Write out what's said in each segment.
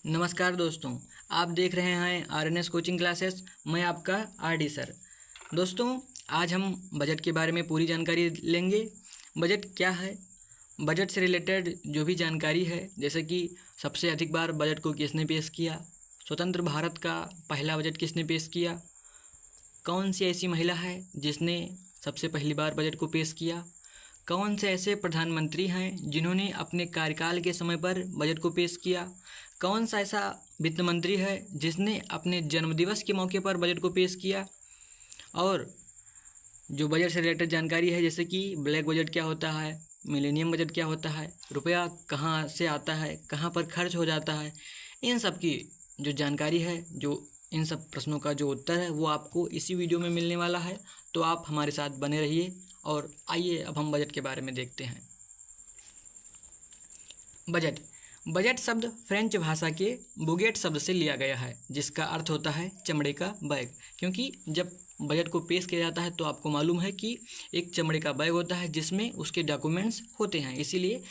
नमस्कार दोस्तों, आप देख रहे हैं आरएनएस कोचिंग क्लासेस। मैं आपका आरडी सर। दोस्तों, आज हम बजट के बारे में पूरी जानकारी लेंगे। बजट क्या है, बजट से रिलेटेड जो भी जानकारी है, जैसे कि सबसे अधिक बार बजट को किसने पेश किया, स्वतंत्र भारत का पहला बजट किसने पेश किया, कौन सी ऐसी महिला है जिसने सबसे पहली बार बजट को पेश किया, कौन से ऐसे प्रधानमंत्री हैं जिन्होंने अपने कार्यकाल के समय पर बजट को पेश किया, कौन सा ऐसा वित्त मंत्री है जिसने अपने जन्मदिवस के मौके पर बजट को पेश किया, और जो बजट से रिलेटेड जानकारी है, जैसे कि ब्लैक बजट क्या होता है, मिलेनियम बजट क्या होता है, रुपया कहाँ से आता है, कहाँ पर खर्च हो जाता है, इन सब की जो जानकारी है, जो इन सब प्रश्नों का जो उत्तर है वो आपको इसी वीडियो में मिलने वाला है। तो आप हमारे साथ बने रहिए और आइए अब हम बजट के बारे में देखते हैं। बजट शब्द फ्रेंच भाषा के बुगेट शब्द से लिया गया है, जिसका अर्थ होता है चमड़े का बैग। क्योंकि जब बजट को पेश किया जाता है तो आपको मालूम है कि एक चमड़े का बैग होता है जिसमें उसके डॉक्यूमेंट्स होते हैं, इसीलिए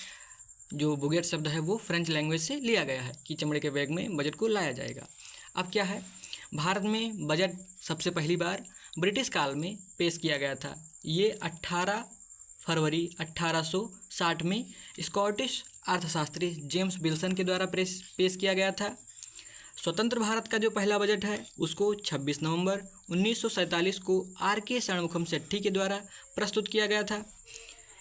जो बुगेट शब्द है वो फ्रेंच लैंग्वेज से लिया गया है कि चमड़े के बैग में बजट को लाया जाएगा। अब क्या है, भारत में बजट सबसे पहली बार ब्रिटिश काल में पेश किया गया था। ये 18 फरवरी 1860 में स्कॉटिश अर्थशास्त्री जेम्स विल्सन के द्वारा पेश किया गया था। स्वतंत्र भारत का जो पहला बजट है उसको 26 नवंबर 1947 को आर.के. षणमुखम शेट्टी के द्वारा प्रस्तुत किया गया था।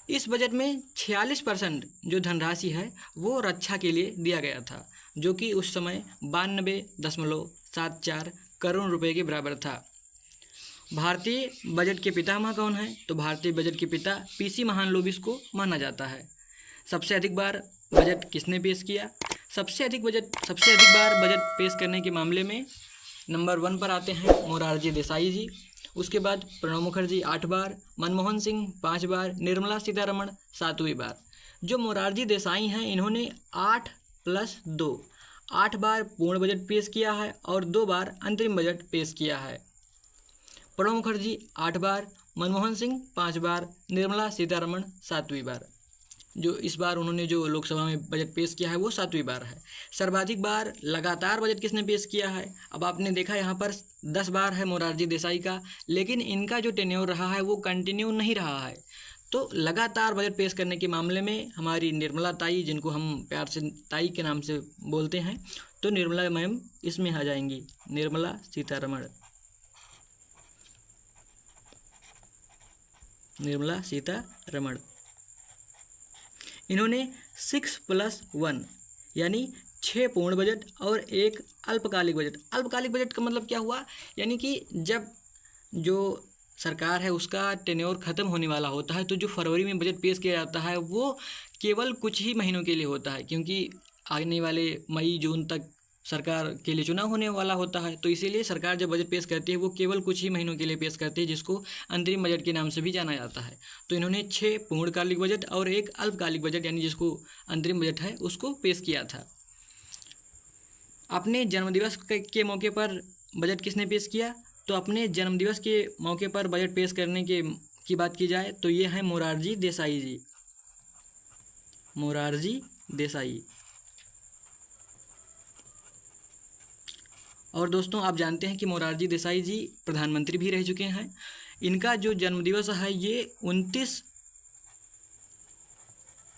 इस बजट में 46% जो धनराशि है वो रक्षा के लिए दिया गया था, जो कि उस समय 92.74 करोड़ रुपए के बराबर था। भारतीय बजट के पितामह कौन है, तो भारतीय बजट के पिता पीसी महालनोबिस को माना जाता है। सबसे अधिक बार बजट किसने पेश किया, सबसे अधिक बार बजट पेश करने के मामले में नंबर 1 पर आते हैं मोरारजी देसाई जी। उसके बाद प्रणब मुखर्जी 8 बार, मनमोहन सिंह 5 बार, निर्मला सीतारमण 7वीं बार। जो मोरारजी देसाई हैं इन्होंने 8 बार पूर्ण बजट पेश किया है और 2 बार अंतरिम बजट पेश किया है। प्रणब मुखर्जी 8 बार, मनमोहन सिंह 5 बार, निर्मला सीतारमण 7वीं बार। जो इस बार उन्होंने जो लोकसभा में बजट पेश किया है वो 7वीं बार है। सर्वाधिक बार लगातार बजट किसने पेश किया है, अब आपने देखा यहाँ पर 10 बार है मोरारजी देसाई का, लेकिन इनका जो टेन्योर रहा है वो कंटिन्यू नहीं रहा है। तो लगातार बजट पेश करने के मामले में हमारी निर्मला ताई, जिनको हम प्यार से ताई के नाम से बोलते हैं, तो निर्मला मैम इसमें आ जाएंगी, निर्मला सीतारमण। इन्होंने 6+1 यानी 6 पूर्ण बजट और 1 अल्पकालिक बजट। अल्पकालिक बजट का मतलब क्या हुआ, यानी कि जब जो सरकार है उसका टेन्योर ख़त्म होने वाला होता है तो जो फरवरी में बजट पेश किया जाता है वो केवल कुछ ही महीनों के लिए होता है, क्योंकि आने वाले मई जून तक सरकार के लिए चुनाव होने वाला होता है। तो इसीलिए सरकार जब बजट पेश करती है वो केवल कुछ ही महीनों के लिए पेश करती है, जिसको अंतरिम बजट के नाम से भी जाना जाता है। तो इन्होंने 6 पूर्णकालिक बजट और 1 अल्पकालिक बजट यानी जिसको अंतरिम बजट है उसको पेश किया था। अपने जन्मदिवस के मौके पर बजट किसने पेश किया, तो अपने जन्मदिवस के मौके पर बजट पेश करने की बात की जाए तो ये हैं मोरारजी देसाई जी, मोरारजी देसाई। और दोस्तों, आप जानते हैं कि मोरारजी देसाई जी प्रधानमंत्री भी रह चुके हैं। इनका जो जन्मदिवस है ये 29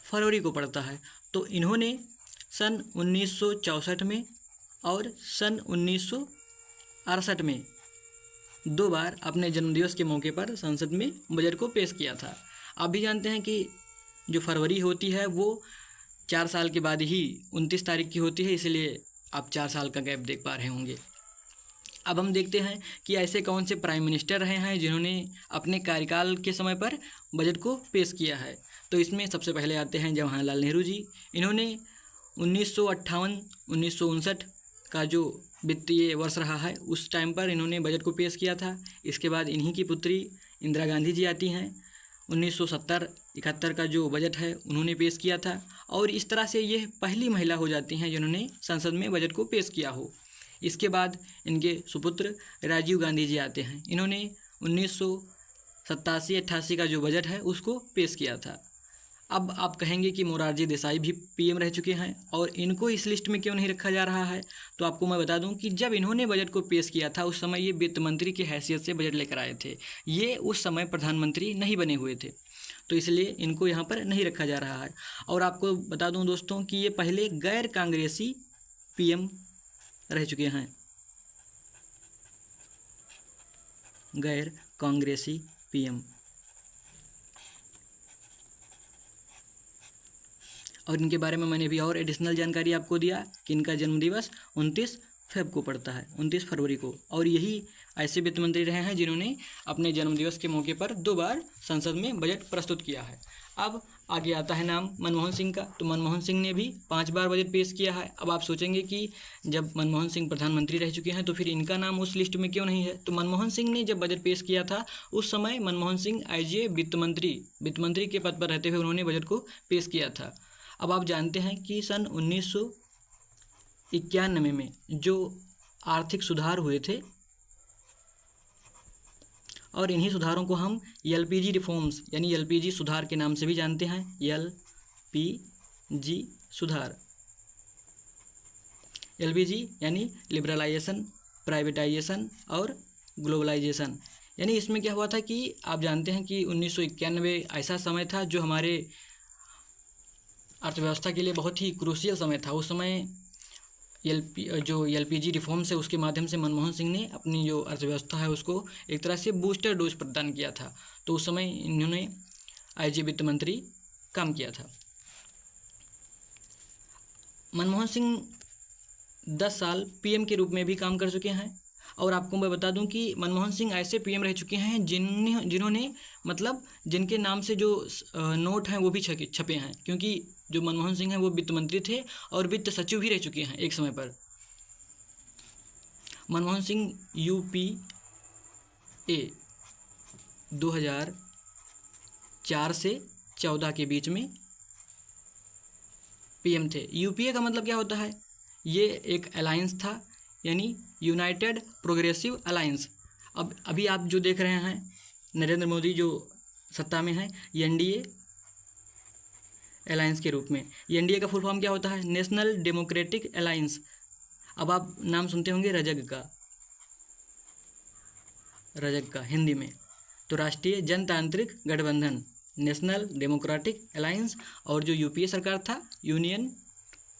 फरवरी को पड़ता है। तो इन्होंने सन 1964 में और सन 1968 में 2 बार अपने जन्मदिवस के मौके पर संसद में बजट को पेश किया था। आप भी जानते हैं कि जो फरवरी होती है वो 4 साल के बाद ही 29 तारीख की होती है, इसलिए आप 4 साल का गैप देख पा रहे होंगे। अब हम देखते हैं कि ऐसे कौन से प्राइम मिनिस्टर रहे हैं जिन्होंने अपने कार्यकाल के समय पर बजट को पेश किया है। तो इसमें सबसे पहले आते हैं जवाहरलाल नेहरू जी। इन्होंने 1958-1959 का जो वित्तीय वर्ष रहा है उस टाइम पर इन्होंने बजट को पेश किया था। इसके बाद इन्हीं की पुत्री इंदिरा गांधी जी आती हैं। 1970-71 का जो बजट है उन्होंने पेश किया था, और इस तरह से ये पहली महिला हो जाती हैं जिन्होंने संसद में बजट को पेश किया हो। इसके बाद इनके सुपुत्र राजीव गांधी जी आते हैं। इन्होंने 1987-88 का जो बजट है उसको पेश किया था। अब आप कहेंगे कि मोरारजी देसाई भी पीएम रह चुके हैं और इनको इस लिस्ट में क्यों नहीं रखा जा रहा है। तो आपको मैं बता दूं कि जब इन्होंने बजट को पेश किया था उस समय ये वित्त मंत्री की हैसियत से बजट लेकर आए थे, ये उस समय प्रधानमंत्री नहीं बने हुए थे, तो इसलिए इनको यहाँ पर नहीं रखा जा रहा है। और आपको बता दूँ दोस्तों कि ये पहले गैर कांग्रेसी पीएम रह चुके हैं, गैर कांग्रेसी पीएम। और इनके बारे में मैंने भी और एडिशनल जानकारी आपको दिया कि इनका जन्मदिवस 29 फेब को पड़ता है, 29 फरवरी को। और यही ऐसे वित्त मंत्री रहे हैं जिन्होंने अपने जन्मदिवस के मौके पर 2 बार संसद में बजट प्रस्तुत किया है। अब आगे आता है नाम मनमोहन सिंह का। तो मनमोहन सिंह ने भी 5 बार बजट पेश किया है। अब आप सोचेंगे कि जब मनमोहन सिंह प्रधानमंत्री रह चुके हैं तो फिर इनका नाम उस लिस्ट में क्यों नहीं है। तो मनमोहन सिंह ने जब बजट पेश किया था उस समय मनमोहन सिंह एज ए वित्त मंत्री के पद पर रहते हुए उन्होंने बजट को पेश किया था। अब आप जानते हैं कि सन 1991 में जो आर्थिक सुधार हुए थे और इन्हीं सुधारों को हम एलपीजी रिफॉर्म्स यानी एलपीजी सुधार के नाम से भी जानते हैं। एलपीजी सुधार, एलपीजी यानी लिबरलाइजेशन, प्राइवेटाइजेशन और ग्लोबलाइजेशन। यानी इसमें क्या हुआ था कि आप जानते हैं कि 1991 ऐसा समय था जो हमारे अर्थव्यवस्था के लिए बहुत ही क्रूशियल समय था। उस समय एलपीजी रिफॉर्म से उसके माध्यम से मनमोहन सिंह ने अपनी जो अर्थव्यवस्था है उसको एक तरह से बूस्टर डोज प्रदान किया था। तो उस समय इन्होंने एज ए वित्त मंत्री काम किया था। मनमोहन सिंह 10 साल पीएम के रूप में भी काम कर चुके हैं। और आपको मैं बता दूं कि मनमोहन सिंह ऐसे पीएम रह चुके हैं जिन्होंने मतलब जिनके नाम से जो नोट हैं वो भी छपे हैं, क्योंकि जो मनमोहन सिंह हैं वो वित्त मंत्री थे और वित्त सचिव भी रह चुके हैं एक समय पर। मनमोहन सिंह यूपीए 2004 से 14 के बीच में पीएम थे। यूपीए का मतलब क्या होता है, ये एक अलायंस था, यानी यूनाइटेड प्रोग्रेसिव अलायंस। अब अभी आप जो देख रहे हैं नरेंद्र मोदी जो सत्ता में है, एनडीए अलायंस के रूप में। एनडीए का फुल फॉर्म क्या होता है, नेशनल डेमोक्रेटिक अलायंस। अब आप नाम सुनते होंगे रजग का हिंदी में, तो राष्ट्रीय जनतांत्रिक गठबंधन, नेशनल डेमोक्रेटिक अलायंस। और जो यूपीए सरकार था, यूनियन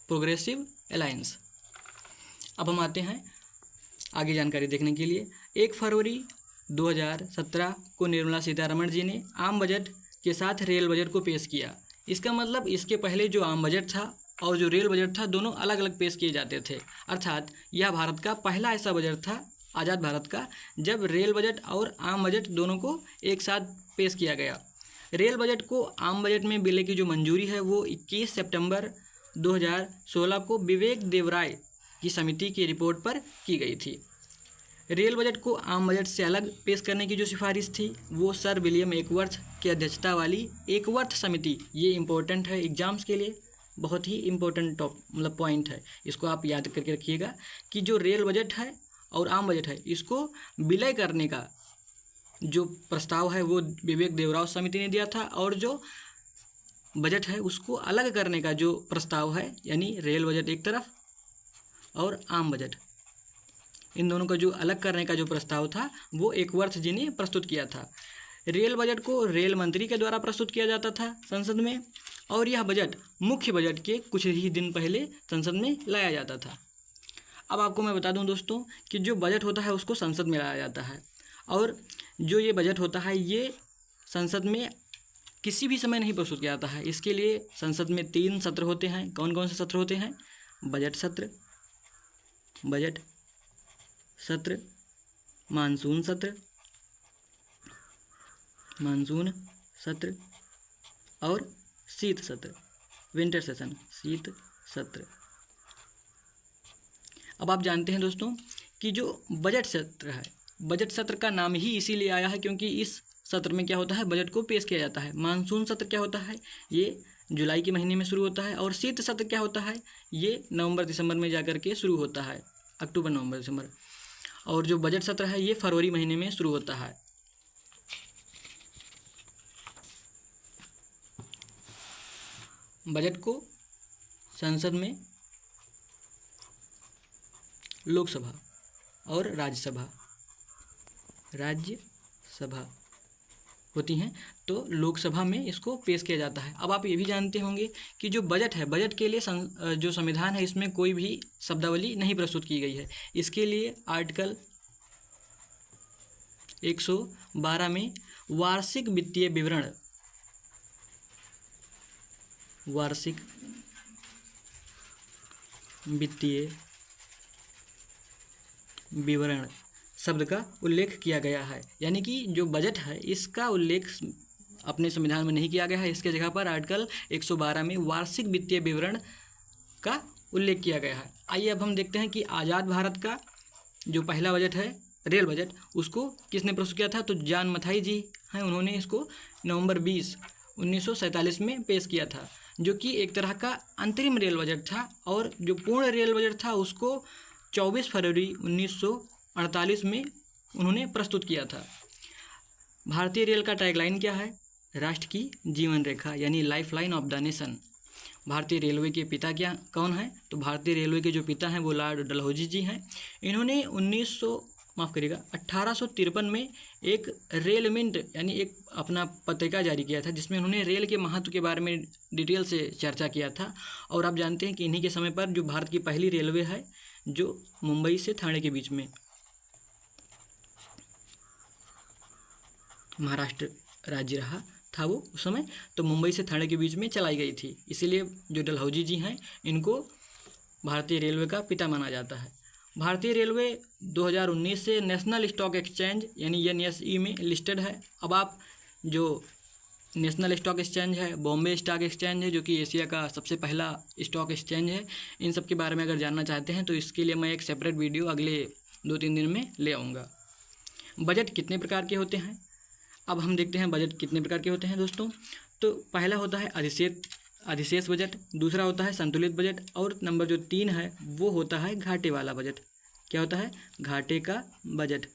प्रोग्रेसिव अलायंस। अब हम आते हैं आगे जानकारी देखने के लिए। 1 फरवरी 2017 को निर्मला सीतारमण जी ने आम बजट के साथ रेल बजट को पेश किया। इसका मतलब इसके पहले जो आम बजट था और जो रेल बजट था दोनों अलग अलग पेश किए जाते थे। अर्थात यह भारत का पहला ऐसा बजट था, आज़ाद भारत का, जब रेल बजट और आम बजट दोनों को एक साथ पेश किया गया। रेल बजट को आम बजट में विलय की जो मंजूरी है वो 21 सितंबर 2016 को विवेक देवराय की समिति की रिपोर्ट पर की गई थी। रेल बजट को आम बजट से अलग पेश करने की जो सिफारिश थी वो सर विलियम एकवर्थ की अध्यक्षता वाली एकवर्थ समिति, ये इम्पोर्टेंट है एग्जाम्स के लिए, बहुत ही इम्पोर्टेंट मतलब पॉइंट है, इसको आप याद करके रखिएगा कि जो रेल बजट है और आम बजट है इसको विलय करने का जो प्रस्ताव है वो विवेक देवराय समिति ने दिया था, और जो बजट है उसको अलग करने का जो प्रस्ताव है, यानी रेल बजट एक तरफ और आम बजट, इन दोनों का जो अलग करने का जो प्रस्ताव था वो एकवर्थ जी ने प्रस्तुत किया था। रेल बजट को रेल मंत्री के द्वारा प्रस्तुत किया जाता था संसद में, और यह बजट मुख्य बजट के कुछ ही दिन पहले संसद में लाया जाता था। अब आपको मैं बता दूं दोस्तों कि जो बजट होता है उसको संसद में लाया जाता है, और जो ये बजट होता है ये संसद में किसी भी समय नहीं प्रस्तुत किया जाता है। इसके लिए संसद में 3 सत्र होते हैं। कौन कौन से सत्र होते हैं, बजट सत्र, मानसून सत्र और शीत सत्र, विंटर सेशन, शीत सत्र। अब आप जानते हैं दोस्तों कि जो बजट सत्र है, बजट सत्र का नाम ही इसीलिए आया है क्योंकि इस सत्र में क्या होता है, बजट को पेश किया जाता है। मानसून सत्र क्या होता है, ये जुलाई के महीने में शुरू होता है, और शीत सत्र क्या होता है, ये नवंबर दिसंबर में जाकर के शुरू होता है, अक्टूबर नवंबर दिसंबर। और जो बजट सत्र है ये फरवरी महीने में शुरू होता है। बजट को संसद में लोकसभा और राज्यसभा होती हैं, तो लोकसभा में इसको पेश किया जाता है। अब आप ये भी जानते होंगे कि जो बजट है, बजट के लिए जो संविधान है इसमें कोई भी शब्दावली नहीं प्रस्तुत की गई है। इसके लिए आर्टिकल 112 में वार्षिक वित्तीय विवरण शब्द का उल्लेख किया गया है। यानी कि जो बजट है इसका उल्लेख अपने संविधान में नहीं किया गया है, इसके जगह पर आर्टिकल 112 में वार्षिक वित्तीय विवरण का उल्लेख किया गया है। आइए अब हम देखते हैं कि आज़ाद भारत का जो पहला बजट है, रेल बजट, उसको किसने प्रस्तुत किया था। तो जॉन मथाई जी हैं, उन्होंने इसको नवंबर 20, 1947 में पेश किया था, जो कि एक तरह का अंतरिम रेल बजट था। और जो पूर्ण रेल बजट था उसको 24 फरवरी 1948 में उन्होंने प्रस्तुत किया था। भारतीय रेल का टैगलाइन क्या है? राष्ट्र की जीवन रेखा, यानी life line of the nation. भारतीय रेलवे के पिता कौन है? तो भारतीय रेलवे के जो पिता हैं वो लॉर्ड डलहौजी जी हैं। इन्होंने 1853 में एक रेल मिंट यानी एक अपना पत्रिका जारी किया था, जिसमें उन्होंने रेल के महत्व के बारे में डिटेल से चर्चा किया था। और आप जानते हैं कि इन्हीं के समय पर जो भारत की पहली रेलवे है, जो मुंबई से ठाणे के बीच में, महाराष्ट्र राज्य रहा था वो उस समय, तो मुंबई से ठाणे के बीच में चलाई गई थी। इसीलिए जो डलहौजी जी हैं इनको भारतीय रेलवे का पिता माना जाता है। भारतीय रेलवे 2019 से नेशनल स्टॉक एक्सचेंज यानी NSE में लिस्टेड है। अब आप जो नेशनल स्टॉक एक्सचेंज है, बॉम्बे स्टॉक एक्सचेंज है, जो कि एशिया का सबसे पहला स्टॉक एक्सचेंज है, इन सब के बारे में अगर जानना चाहते हैं तो इसके लिए मैं एक सेपरेट वीडियो अगले 2-3 दिन में ले आऊँगा। बजट कितने प्रकार के होते हैं? अब हम देखते हैं बजट कितने प्रकार के होते हैं दोस्तों। तो पहला होता है अधिशेष बजट, दूसरा होता है संतुलित बजट, और नंबर जो 3 है वो होता है घाटे वाला बजट। क्या होता है? घाटे का बजट।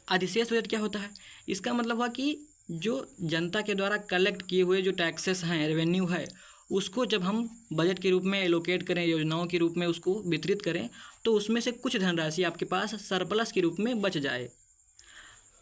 अधिशेष बजट क्या होता है? इसका मतलब हुआ कि जो जनता के द्वारा कलेक्ट किए हुए जो टैक्सेस हैं, रेवेन्यू है, उसको जब हम बजट के रूप में एलोकेट करें, योजनाओं के रूप में उसको वितरित करें, तो उसमें से कुछ धनराशि आपके पास सरप्लस के रूप में बच जाए,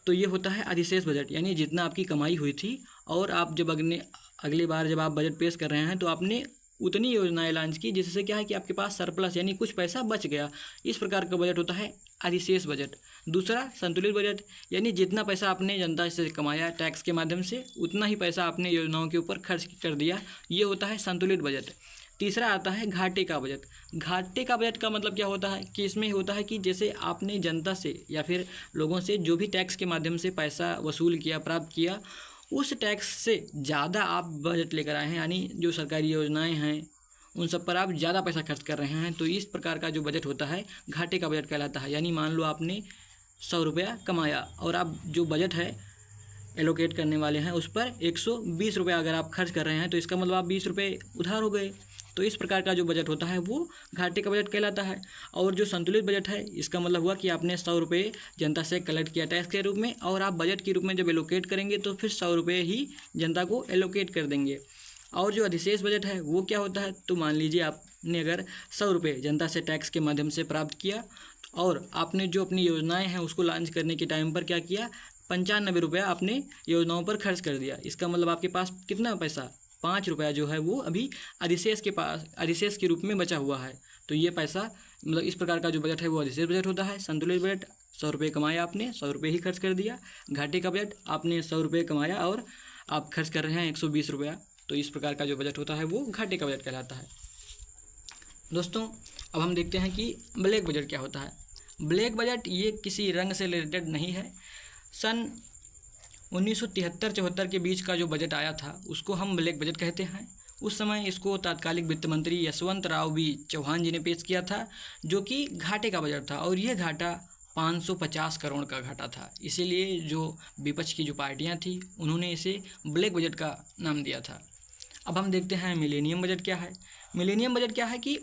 तो ये होता है अधिशेष बजट। यानी जितना आपकी कमाई हुई थी और आप जब अगली बार जब आप बजट पेश कर रहे हैं तो आपने उतनी योजनाएं लॉन्च की जिससे क्या है कि आपके पास सरप्लस यानी कुछ पैसा बच गया। इस प्रकार का बजट होता है अधिशेष बजट। दूसरा संतुलित बजट, यानी जितना पैसा आपने जनता से कमाया टैक्स के माध्यम से, उतना ही पैसा आपने योजनाओं के ऊपर खर्च कर दिया, ये होता है संतुलित बजट। तीसरा आता है घाटे का बजट। घाटे का बजट का मतलब क्या होता है कि इसमें होता है कि जैसे आपने जनता से या फिर लोगों से जो भी टैक्स के माध्यम से पैसा वसूल किया, प्राप्त किया, उस टैक्स से ज़्यादा आप बजट लेकर आए हैं, यानी जो सरकारी योजनाएं हैं उन सब पर आप ज़्यादा पैसा खर्च कर रहे हैं, तो इस प्रकार का जो बजट होता है घाटे का बजट कहलाता है। यानी मान लो आपने 100 रुपया कमाया और आप जो बजट है एलोकेट करने वाले हैं उस पर 120 रुपये अगर आप खर्च कर रहे हैं, तो इसका मतलब आप 20 रुपये उधार हो गए। तो इस प्रकार का जो बजट होता है वो घाटे का बजट कहलाता है। और जो संतुलित बजट है, इसका मतलब हुआ कि आपने 100 रुपये जनता से कलेक्ट किया टैक्स के रूप में, और आप बजट के रूप में जब एलोकेट करेंगे तो फिर 100 रुपये ही जनता को एलोकेट कर देंगे। और जो अधिशेष बजट है वो क्या होता है? तो मान लीजिए आपने अगर 100 रुपये जनता से टैक्स के माध्यम से प्राप्त किया और आपने जो अपनी योजनाएं हैं उसको लॉन्च करने के टाइम पर क्या किया, 95 रुपया आपने योजनाओं पर खर्च कर दिया। इसका मतलब आपके पास कितना पैसा, 5 रुपया जो है वो अभी अधिशेष के रूप में बचा हुआ है। तो ये पैसा मतलब इस प्रकार का जो बजट है वो अधिशेष बजट होता है। संतुलित बजट, 100 रुपये कमाया आपने, 100 रुपये ही खर्च कर दिया। घाटे का बजट, आपने 100 रुपये कमाया और आप खर्च कर रहे हैं 120 रुपया, तो इस प्रकार का जो बजट होता है वो घाटे का बजट कहलाता है। दोस्तों अब हम देखते हैं कि ब्लैक बजट क्या होता है। ब्लैक बजट ये किसी रंग से रिलेटेड नहीं है। सन 1973-74 के बीच का जो बजट आया था उसको हम ब्लैक बजट कहते हैं। उस समय इसको तत्कालिक वित्त मंत्री यशवंत राव बी चौहान जी ने पेश किया था, जो कि घाटे का बजट था, और यह घाटा 550 करोड़ का घाटा था। इसीलिए जो विपक्ष की जो पार्टियां थी उन्होंने इसे ब्लैक बजट का नाम दिया था। अब हम देखते हैं मिलेनियम बजट क्या है। मिलेनियम बजट क्या है कि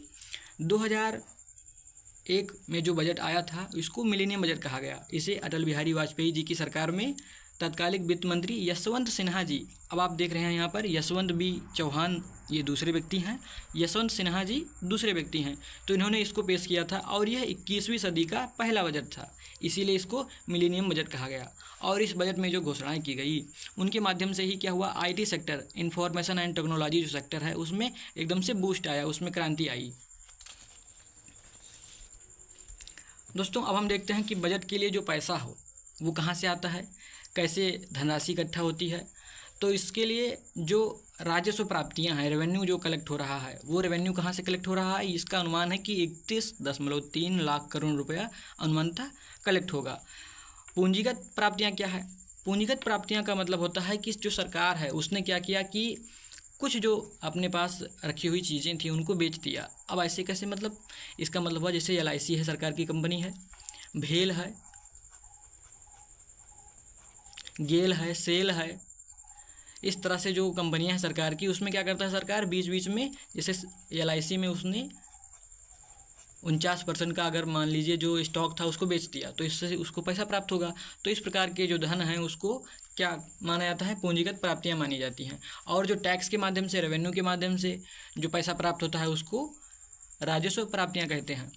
2001 में जो बजट आया था इसको मिलेनियम बजट कहा गया। इसे अटल बिहारी वाजपेयी जी की सरकार में तत्कालिक वित्त मंत्री यशवंत सिन्हा जी, अब आप देख रहे हैं यहाँ पर यशवंत बी चौहान ये दूसरे व्यक्ति हैं, यशवंत सिन्हा जी दूसरे व्यक्ति हैं। तो इन्होंने इसको पेश किया था और यह 21वीं सदी का पहला बजट था, इसीलिए इसको मिलेनियम बजट कहा गया। और इस बजट में जो घोषणाएं की गई उनके माध्यम से ही क्या हुआ, IT sector, information and technology जो सेक्टर है उसमें एकदम से बूस्ट आया, उसमें क्रांति आई। दोस्तों अब हम देखते हैं कि बजट के लिए जो पैसा हो वो कहाँ से आता है, कैसे धनराशि इकट्ठा होती है। तो इसके लिए जो राजस्व प्राप्तियां हैं, रेवेन्यू जो कलेक्ट हो रहा है, वो रेवेन्यू कहाँ से कलेक्ट हो रहा है, इसका अनुमान है कि 31.3 लाख करोड़ रुपया अनुमानतः कलेक्ट होगा। पूंजीगत प्राप्तियां क्या है, पूंजीगत प्राप्तियां का मतलब होता है कि जो सरकार है उसने क्या किया कि कुछ जो अपने पास रखी हुई चीज़ें थी उनको बेच दिया। अब ऐसे कैसे, मतलब इसका मतलब हुआ जैसे LIC है, सरकार की कंपनी है, भेल है, गेल है, सेल है, इस तरह से जो कंपनियां हैं सरकार की, उसमें क्या करता है सरकार बीच बीच में, जैसे LIC में उसने 49% का अगर मान लीजिए जो स्टॉक था उसको बेच दिया, तो इससे उसको पैसा प्राप्त होगा। तो इस प्रकार के जो धन हैं उसको क्या माना जाता है, पूंजीगत प्राप्तियां मानी जाती हैं। और जो टैक्स के माध्यम से, रेवेन्यू के माध्यम से जो पैसा प्राप्त होता है उसको राजस्व प्राप्तियां कहते हैं।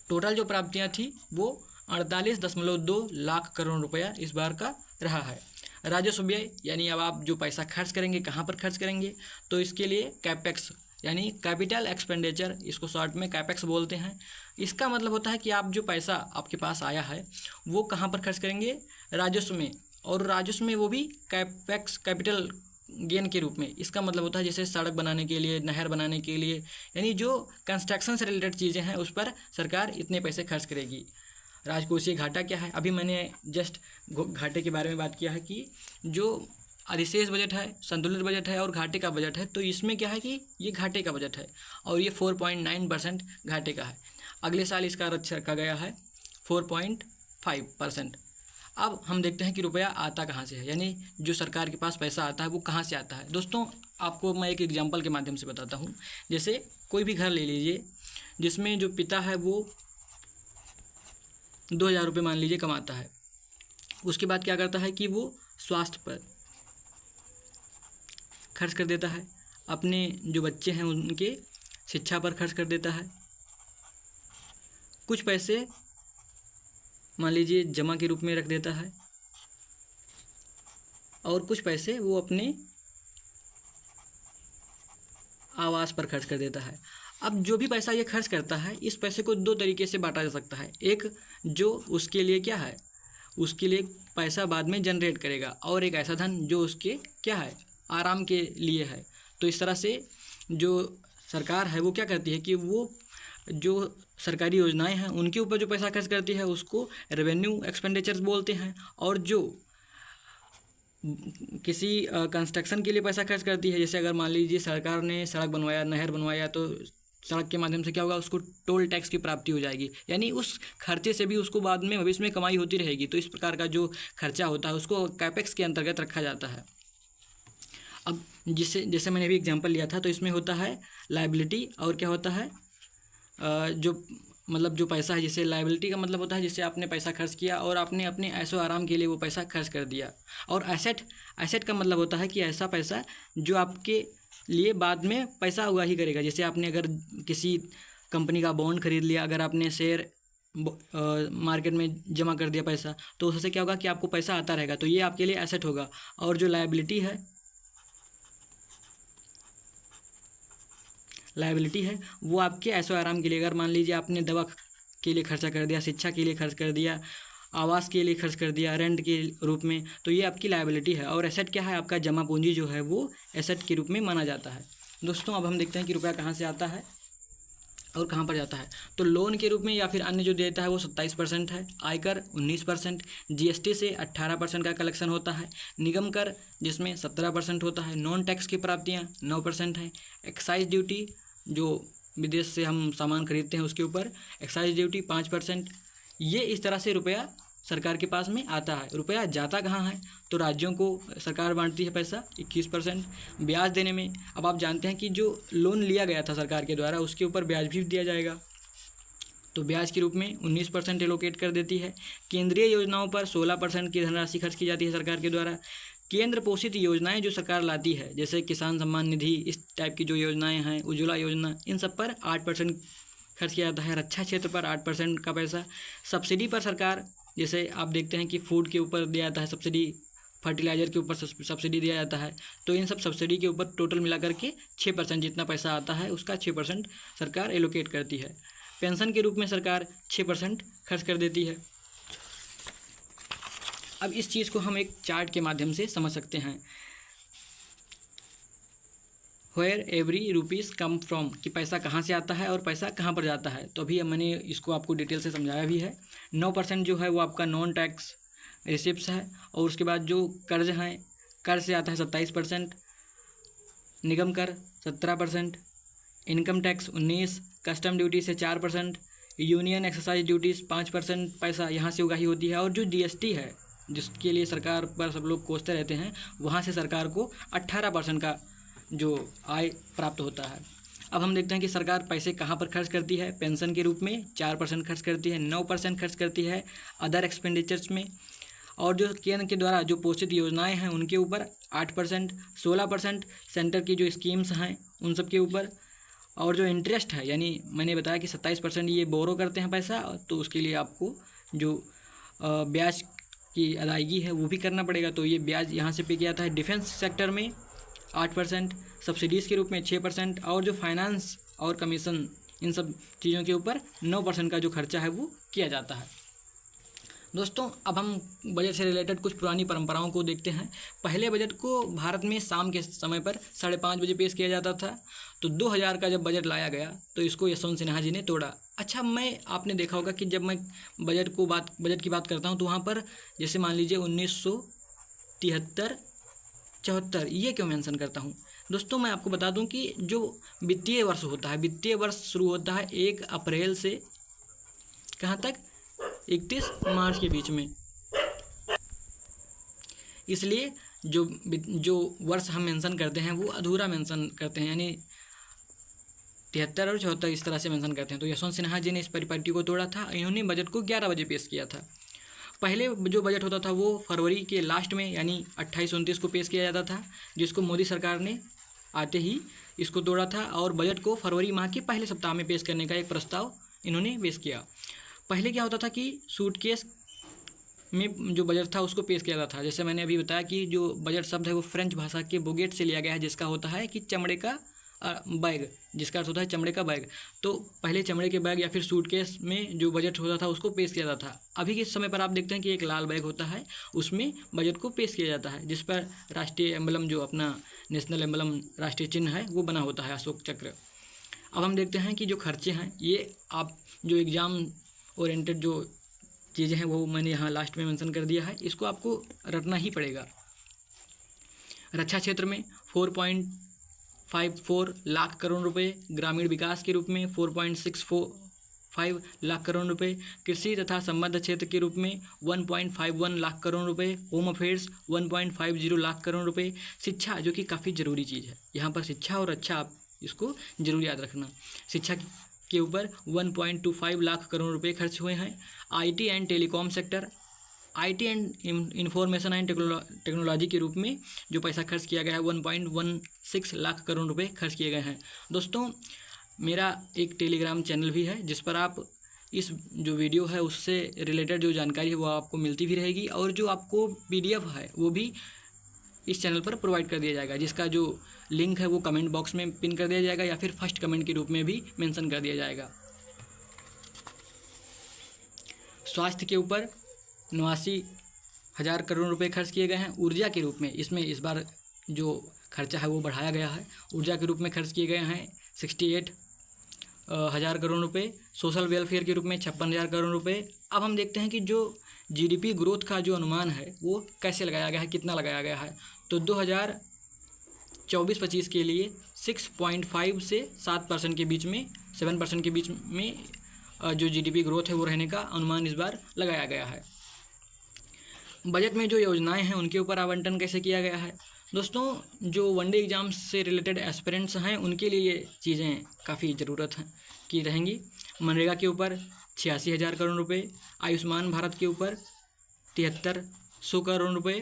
टोटल जो प्राप्तियां थी वो 48.2 लाख करोड़ रुपया इस बार का रहा है। राजस्व व्यय यानी अब आप जो पैसा खर्च करेंगे कहाँ पर खर्च करेंगे, तो इसके लिए कैपेक्स यानी कैपिटल एक्सपेंडिचर, इसको शॉर्ट में कैपेक्स बोलते हैं। इसका मतलब होता है कि आप जो पैसा आपके पास आया है वो कहाँ पर खर्च करेंगे, राजस्व में, और राजस्व में वो भी कैपेक्स, कैपिटल गेन के रूप में। इसका मतलब होता है जैसे सड़क बनाने के लिए, नहर बनाने के लिए, यानी जो कंस्ट्रक्शन से रिलेटेड चीज़ें हैं उस पर सरकार इतने पैसे खर्च करेगी। राजकोषीय घाटा क्या है, अभी मैंने जस्ट घाटे के बारे में बात किया है कि जो अधिशेष बजट है, संतुलित बजट है और घाटे का बजट है, तो इसमें क्या है कि ये घाटे का बजट है और ये 4.9% घाटे का है। अगले साल इसका लक्ष्य रखा गया है 4.5%। अब हम देखते हैं कि रुपया आता कहाँ से है, यानी जो सरकार के पास पैसा आता है वो कहाँ से आता है। दोस्तों आपको मैं एक एग्जांपल के माध्यम से बताता हूँ। जैसे कोई भी घर ले लीजिए जिसमें जो पिता है वो 2,000 रुपये मान लीजिए कमाता है, उसके बाद क्या करता है कि वो स्वास्थ्य पर खर्च कर देता है, अपने जो बच्चे हैं उनके शिक्षा पर खर्च कर देता है, कुछ पैसे मान लीजिए जमा के रूप में रख देता है और कुछ पैसे वो अपने आवास पर खर्च कर देता है। अब जो भी पैसा ये खर्च करता है, इस पैसे को दो तरीके से बांटा जा सकता है। एक जो उसके लिए क्या है, उसके लिए पैसा बाद में जनरेट करेगा, और एक ऐसा धन जो उसके क्या है, आराम के लिए है। तो इस तरह से जो सरकार है वो क्या करती है कि वो जो सरकारी योजनाएं हैं उनके ऊपर जो पैसा खर्च करती है उसको रेवेन्यू एक्सपेंडिचर्स बोलते हैं, और जो किसी कंस्ट्रक्शन के लिए पैसा खर्च करती है, जैसे अगर मान लीजिए सरकार ने सड़क बनवाया, नहर बनवाया, तो सड़क के माध्यम से क्या होगा, उसको टोल टैक्स की प्राप्ति हो जाएगी, यानी उस खर्चे से भी उसको बाद में भविष्य में कमाई होती रहेगी। तो इस प्रकार का जो खर्चा होता है उसको कैपेक्स के अंतर्गत रखा जाता है। अब जैसे मैंने भी एग्जांपल लिया था, तो इसमें होता है लायबिलिटी, और क्या होता है जो मतलब जो पैसा है, जैसे लायबिलिटी का मतलब होता है जैसे आपने पैसा खर्च किया और आपने अपने ऐशो आराम के लिए वो पैसा खर्च कर दिया। और एसेट का मतलब होता है कि ऐसा पैसा जो आपके लिए बाद में पैसा हुआ ही करेगा। जैसे आपने अगर किसी कंपनी का बॉन्ड खरीद लिया, अगर आपने शेयर मार्केट में जमा कर दिया पैसा, तो उससे क्या होगा कि आपको पैसा आता रहेगा, तो ये आपके लिए एसेट होगा। और जो लायबिलिटी है वो आपके ऐशो आराम के लिए, अगर मान लीजिए आपने दवा के लिए खर्चा कर दिया, शिक्षा के लिए खर्च कर दिया, आवास के लिए खर्च कर दिया रेंट के रूप में, तो ये आपकी लायबिलिटी है। और एसेट क्या है, आपका जमा पूंजी जो है वो एसेट के रूप में माना जाता है। दोस्तों अब हम देखते हैं कि रुपया कहाँ से आता है और कहाँ पर जाता है। तो लोन के रूप में या फिर अन्य जो देता है वो 27% है, आयकर 19%, GST से 18% का कलेक्शन होता है, निगम कर जिसमें 17% होता है, नॉन टैक्स की प्राप्तियाँ 9% हैं, एक्साइज ड्यूटी जो विदेश से हम सामान खरीदते हैं उसके ऊपर एक्साइज ड्यूटी 5%। ये इस तरह से रुपया सरकार के पास में आता है। रुपया जाता कहाँ है, तो राज्यों को सरकार बांटती है पैसा 21% ब्याज देने में। अब आप जानते हैं कि जो लोन लिया गया था सरकार के द्वारा उसके ऊपर ब्याज भी दिया जाएगा। तो ब्याज के रूप में 19% एलोकेट कर देती है। केंद्रीय योजनाओं पर 16% की धनराशि खर्च की जाती है सरकार के द्वारा। केंद्र पोषित योजनाएं जो सरकार लाती है, जैसे किसान सम्मान निधि, इस टाइप की जो योजनाएं हैं, उज्ज्वला योजना, इन सब पर 8% खर्च किया जाता है। रक्षा क्षेत्र पर 8% का पैसा। सब्सिडी पर सरकार, जैसे आप देखते हैं कि फूड के ऊपर दिया जाता है सब्सिडी, फर्टिलाइज़र के ऊपर सब्सिडी दिया जाता है, तो इन सब सब्सिडी के ऊपर टोटल मिलाकर के 6% जितना पैसा आता है उसका 6% सरकार एलोकेट करती है। पेंशन के रूप में सरकार 6% खर्च कर देती है। अब इस चीज़ को हम एक चार्ट के माध्यम से समझ सकते हैं। Where every rupees come from, कि पैसा कहाँ से आता है और पैसा कहाँ पर जाता है। तो अभी मैंने इसको आपको डिटेल से समझाया भी है। 9% जो है वो आपका नॉन टैक्स रिसिप्ट्स है, और उसके बाद जो कर्ज हैं, कर्ज से आता है 27%, निगम कर 17%, इनकम टैक्स 19%, कस्टम ड्यूटी से 4%, यूनियन एक्सरसाइज ड्यूटीज़ 5% पैसा यहाँ से उगाही होती है, और जो जीएसटी है जिसके लिए सरकार पर सब लोग कोसते रहते हैं, वहाँ से सरकार को 18% का जो आय प्राप्त होता है। अब हम देखते हैं कि सरकार पैसे कहाँ पर खर्च करती है। पेंशन के रूप में 4% खर्च करती है, 9% खर्च करती है अदर एक्सपेंडिचर्स में, और जो केंद्र के द्वारा जो पोषित योजनाएं हैं उनके ऊपर 8%, 16% सेंटर की जो स्कीम्स हैं उन सब के ऊपर, और जो इंटरेस्ट है, यानी मैंने बताया कि 27% ये बोरो करते हैं पैसा, तो उसके लिए आपको जो ब्याज की अदायगी है वो भी करना पड़ेगा, तो ये ब्याज यहाँ से पे किया जाता है। डिफेंस सेक्टर में 8%, सब्सिडीज़ के रूप में 6%, और जो फाइनेंस और कमीशन, इन सब चीज़ों के ऊपर 9% का जो खर्चा है वो किया जाता है। दोस्तों, अब हम बजट से रिलेटेड कुछ पुरानी परंपराओं को देखते हैं। पहले बजट को भारत में शाम के समय पर 5:30 बजे पेश किया जाता था। तो 2000 का जब बजट लाया गया तो इसको यशवंत सिन्हा जी ने तोड़ा। अच्छा, आपने देखा होगा कि जब मैं बजट की बात करता हूँ तो वहाँ पर जैसे मान लीजिए 1973, 74 ये क्यों मेंशन करता हूँ। दोस्तों, मैं आपको बता दूं कि जो वित्तीय वर्ष होता है, वित्तीय वर्ष शुरू होता है 1 अप्रैल से कहाँ तक, 31 मार्च के बीच में। इसलिए जो वर्ष हम मेंशन करते हैं वो अधूरा मेंशन करते हैं, यानी 73 और 74 इस तरह से मेंशन करते हैं। तो यशवंत सिन्हा जी ने इस परिपाटी को तोड़ा था। इन्होंने बजट को 11 बजे पेश किया था। पहले जो बजट होता था वो फरवरी के लास्ट में, यानी 28-29 को पेश किया जाता था, जिसको मोदी सरकार ने आते ही इसको तोड़ा था, और बजट को फरवरी माह के पहले सप्ताह में पेश करने का एक प्रस्ताव इन्होंने पेश किया। पहले क्या होता था कि सूटकेस में जो बजट था उसको पेश किया जाता था। जैसे मैंने अभी बताया कि जो बजट शब्द है वो फ्रेंच भाषा के बोगेट से लिया गया है, जिसका होता है कि चमड़े का बैग, जिसका अर्थ होता है चमड़े का बैग। तो पहले चमड़े के बैग या फिर सूटकेस में जो बजट होता था उसको पेश किया जाता था। अभी के समय पर आप देखते हैं कि एक लाल बैग होता है, उसमें बजट को पेश किया जाता है, जिस पर राष्ट्रीय एम्बलम, जो अपना नेशनल एम्बलम, राष्ट्रीय चिन्ह है, वो बना होता है, अशोक चक्र। अब हम देखते हैं कि जो खर्चे हैं, ये आप जो एग्ज़ाम ओरिएंटेड जो चीज़ें हैं वो मैंने यहाँ लास्ट में मेंशन कर दिया है, इसको आपको रटना ही पड़ेगा। रक्षा क्षेत्र में 4.54 लाख करोड़ रुपए, ग्रामीण विकास के रूप में 4.65 लाख करोड़ रुपए, कृषि तथा संबद्ध क्षेत्र के रूप में 1.51 लाख करोड़ रुपए, होम अफेयर्स 1.50 लाख करोड़ रुपए, शिक्षा जो कि काफ़ी ज़रूरी चीज़ है, यहाँ पर शिक्षा और अच्छा आप इसको जरूर याद रखना, शिक्षा के ऊपर 1.25 लाख करोड़ रुपए खर्च हुए हैं। IT and telecom sector, IT and information and technology के रूप में जो पैसा खर्च किया गया है 1.16 लाख करोड़ रुपए खर्च किए गए हैं। दोस्तों, मेरा एक टेलीग्राम चैनल भी है, जिस पर आप इस जो वीडियो है उससे रिलेटेड जो जानकारी है वो आपको मिलती भी रहेगी, और जो आपको PDF है वो भी इस चैनल पर प्रोवाइड कर दिया जाएगा, जिसका जो लिंक है वो कमेंट बॉक्स में पिन कर दिया जाएगा या फिर फर्स्ट कमेंट के रूप में भी मेंशन कर दिया जाएगा। स्वास्थ्य के ऊपर 89,000 करोड़ रुपए खर्च किए गए हैं। ऊर्जा के रूप में इसमें इस बार जो खर्चा है वो बढ़ाया गया है, ऊर्जा के रूप में खर्च किए गए हैं 68,000 करोड़ रुपए। सोशल वेलफेयर के रूप में 56,000 करोड़ रुपए। अब हम देखते हैं कि जो GDP ग्रोथ का जो अनुमान है वो कैसे लगाया गया है, कितना लगाया गया है। तो 2024-25 के लिए 6.5 से 7% के बीच में, 7% के बीच में जो GDP ग्रोथ है वो रहने का अनुमान इस बार लगाया गया है। बजट में जो योजनाएं हैं उनके ऊपर आवंटन कैसे किया गया है, दोस्तों जो वनडे एग्ज़ाम से रिलेटेड एस्पिरेंट्स हैं उनके लिए ये चीज़ें काफ़ी ज़रूरत हैं की रहेंगी। मनरेगा के ऊपर 86,000 करोड़ रुपए, आयुष्मान भारत के ऊपर 7300 करोड़ रुपए,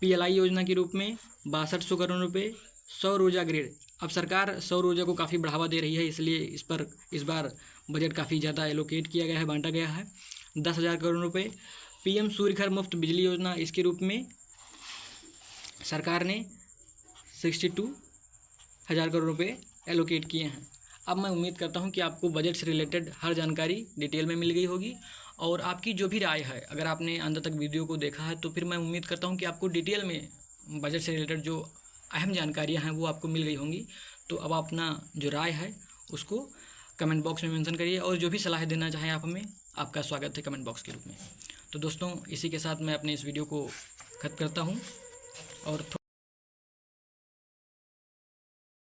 PLI योजना के रूप में 6200 करोड़ रुपए, सौर ऊर्जा ग्रिड। अब सरकार सौर ऊर्जा को काफ़ी बढ़ावा दे रही है, इसलिए इस बार बजट काफ़ी ज़्यादा एलोकेट किया गया है, बांटा गया है 10,000 करोड़ रुपए। PM सूर्य घर मुफ्त बिजली योजना, इसके रूप में सरकार ने 62,000 करोड़ रुपए एलोकेट किए हैं। अब मैं उम्मीद करता हूं कि आपको बजट से रिलेटेड हर जानकारी डिटेल में मिल गई होगी और आपकी जो भी राय है, अगर आपने अंत तक वीडियो को देखा है तो फिर मैं उम्मीद करता हूं कि आपको डिटेल में बजट से रिलेटेड जो अहम जानकारियां हैं वो आपको मिल गई होंगी। तो अब अपना जो राय है उसको कमेंट बॉक्स में मेंशन करिए और जो भी सलाह देना चाहें आप हमें, आपका स्वागत है कमेंट बॉक्स के रूप में। तो दोस्तों इसी के साथ मैं अपने इस वीडियो को ख़त्म करता हूँ और